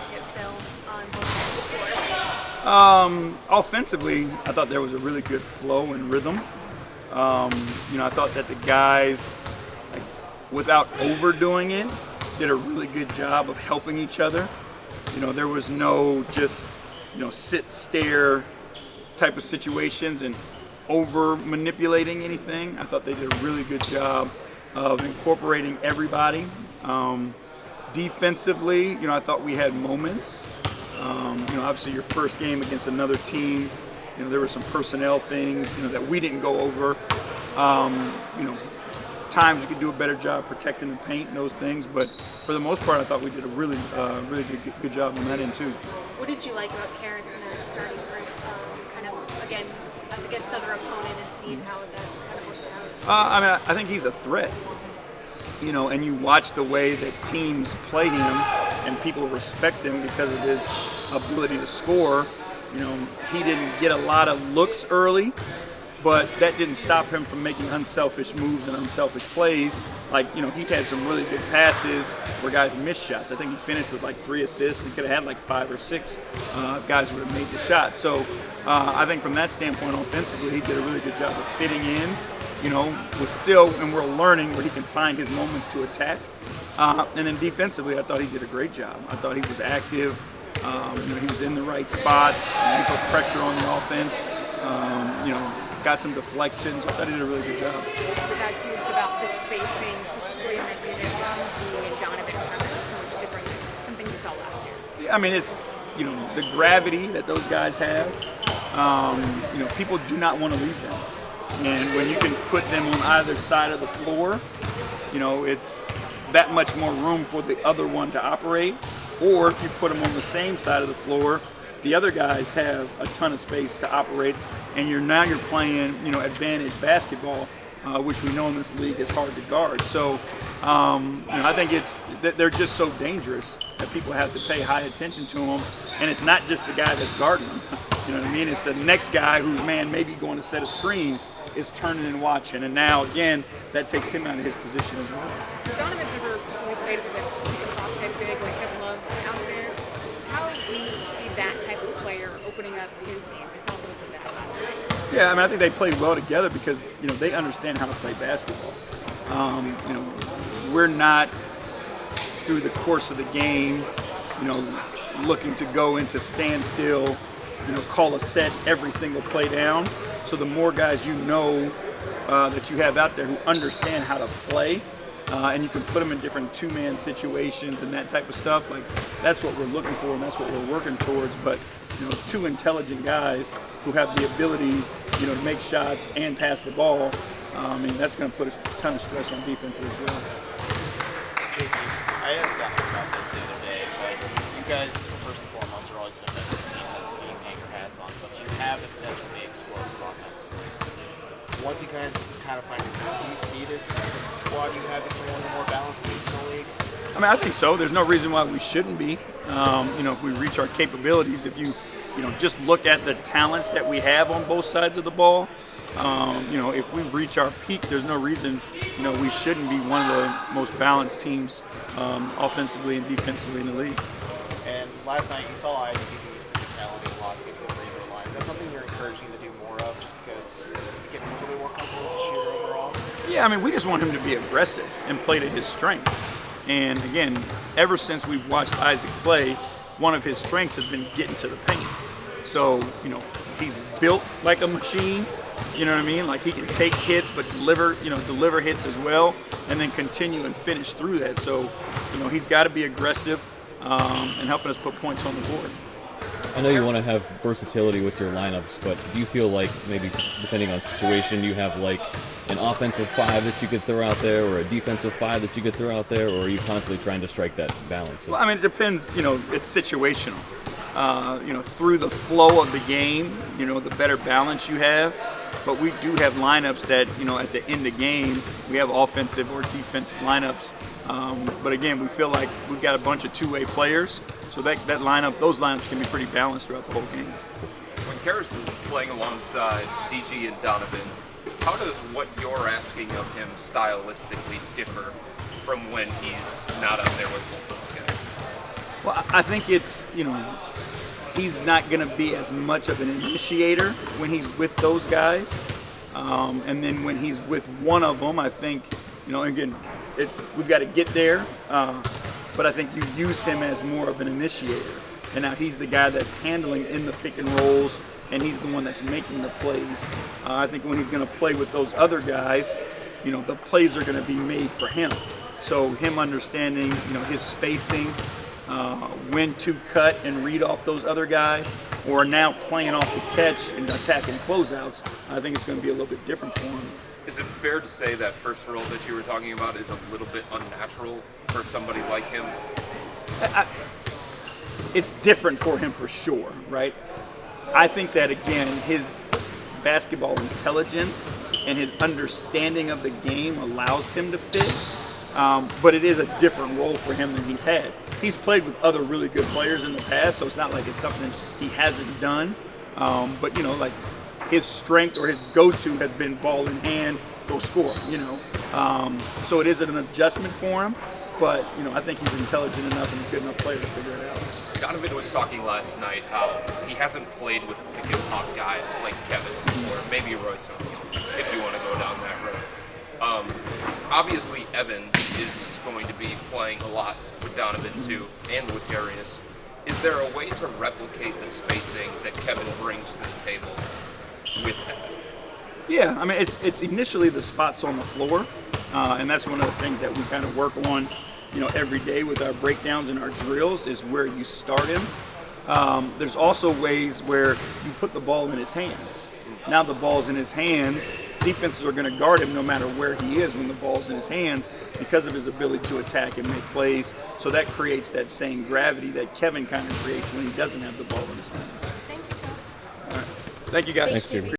look at film on both sides of the floor? Offensively, I thought there was a really good flow and rhythm. I thought that the guys, like, without overdoing it, did a really good job of helping each other. There was no just, sit, stare type of situations and over manipulating anything. I thought they did a really good job of incorporating everybody. Defensively, I thought we had moments. Obviously your first game against another team, there were some personnel things, that we didn't go over. Times you could do a better job protecting the paint and those things, but for the most part, I thought we did a really good job on that end too. What did you like about Karras in that starting group? Kind of again against another opponent and seeing how that kind of worked out. I think he's a threat. And you watch the way that teams play him, and people respect him because of his ability to score. He didn't get a lot of looks early, but that didn't stop him from making unselfish moves and unselfish plays. Like, he had some really good passes where guys missed shots. I think he finished with like 3 assists. He could have had like 5 or 6 guys would have made the shot. So I think from that standpoint, offensively, he did a really good job of fitting in. And we're learning where he can find his moments to attack. And then defensively, I thought he did a great job. I thought he was active. He was in the right spots. He put pressure on the offense. Got some deflections. I thought he did a really good job. What stood out to you just about the spacing, specifically in that unit, King and Donovan, how that was so much different than something we saw last year? Yeah, it's, the gravity that those guys have. People do not want to leave them. And when you can put them on either side of the floor, it's that much more room for the other one to operate. Or if you put them on the same side of the floor, the other guys have a ton of space to operate, and you're playing, advantage basketball, which we know in this league is hard to guard. So, I think it's that they're just so dangerous that people have to pay high attention to them, and it's not just the guy that's guarding them. You know what I mean? It's the next guy whose man may be going to set a screen is turning and watching, and now again that takes him out of his position as well. Donovan's never really played with a top type big like Kevin Love out there. How do you see that type of player opening up his game? I saw a little bit of that last night. Yeah, I think they played well together because they understand how to play basketball. We're not through the course of the game, looking to go into standstill, call a set every single play down. So the more guys that you have out there who understand how to play, and you can put them in different two-man situations and that type of stuff, like that's what we're looking for and that's what we're working towards. But two intelligent guys who have the ability, to make shots and pass the ball, that's going to put a ton of stress on defense as well. JP, I asked Donovan about this the other day, but you guys, first and foremost, are always an offensive team that's being anchor hats on, but you have the potential to be explosive offensively. Once you guys kind of find it, do you see this squad you have becoming one of the more balanced teams in the league? I think so. There's no reason why we shouldn't be. If we reach our capabilities, if you just look at the talents that we have on both sides of the ball, if we reach our peak, there's no reason, we shouldn't be one of the most balanced teams offensively and defensively in the league. And last night you saw Isaac using his physicality a lot to get to the free throw line. Is that something you're encouraging to do more of just because you get a little bit more comfortable as a shooter overall? Yeah, we just want him to be aggressive and play to his strength. And again, ever since we've watched Isaac play, one of his strengths has been getting to the paint. So, he's built like a machine, like he can take hits but deliver hits as well and then continue and finish through that. So, he's got to be aggressive and helping us put points on the board. I know you want to have versatility with your lineups, but do you feel like maybe depending on situation you have like an offensive 5 that you could throw out there or a defensive 5 that you could throw out there, or are you constantly trying to strike that balance? Well, it depends, it's situational. Through the flow of the game, the better balance you have. But we do have lineups that, at the end of the game, we have offensive or defensive lineups. But again, we feel like we've got a bunch of two-way players, so those lineups can be pretty balanced throughout the whole game. When Karras is playing alongside DG and Donovan, how does what you're asking of him stylistically differ from when he's not up there with both those guys? Well, I think it's, he's not going to be as much of an initiator when he's with those guys. And then when he's with one of them, I think, again, we've got to get there. But I think you use him as more of an initiator. And now he's the guy that's handling in the pick and rolls, and he's the one that's making the plays. I think when he's going to play with those other guys, the plays are going to be made for him. So him understanding, his spacing, when to cut and read off those other guys, or now playing off the catch and attacking closeouts, I think it's going to be a little bit different for him. Is it fair to say that first role that you were talking about is a little bit unnatural for somebody like him? It's different for him for sure, right? I think that, again, his basketball intelligence and his understanding of the game allows him to fit. But it is a different role for him than he's had. He's played with other really good players in the past, so it's not like it's something he hasn't done. But, like his strength or his go-to has been ball in hand, go score, So it is an adjustment for him. But, I think he's intelligent enough and a good enough player to figure it out. Donovan was talking last night how he hasn't played with a pick and pop guy like Kevin or maybe Royce O'Neal, if you want to go down that road. Obviously, Evan is going to be playing a lot with Donovan too, and with Darius. Is there a way to replicate the spacing that Kevin brings to the table with Evan? Yeah, I mean, it's initially the spots on the floor, and that's one of the things that we kind of work on, every day with our breakdowns and our drills is where you start him. There's also ways where you put the ball in his hands. Now the ball's in his hands, defenses are going to guard him no matter where he is when the ball's in his hands because of his ability to attack and make plays. So that creates that same gravity that Kevin kind of creates when he doesn't have the ball in his hands. Thank you, Coach. All right. Thank you, guys. Thanks, Jimmy.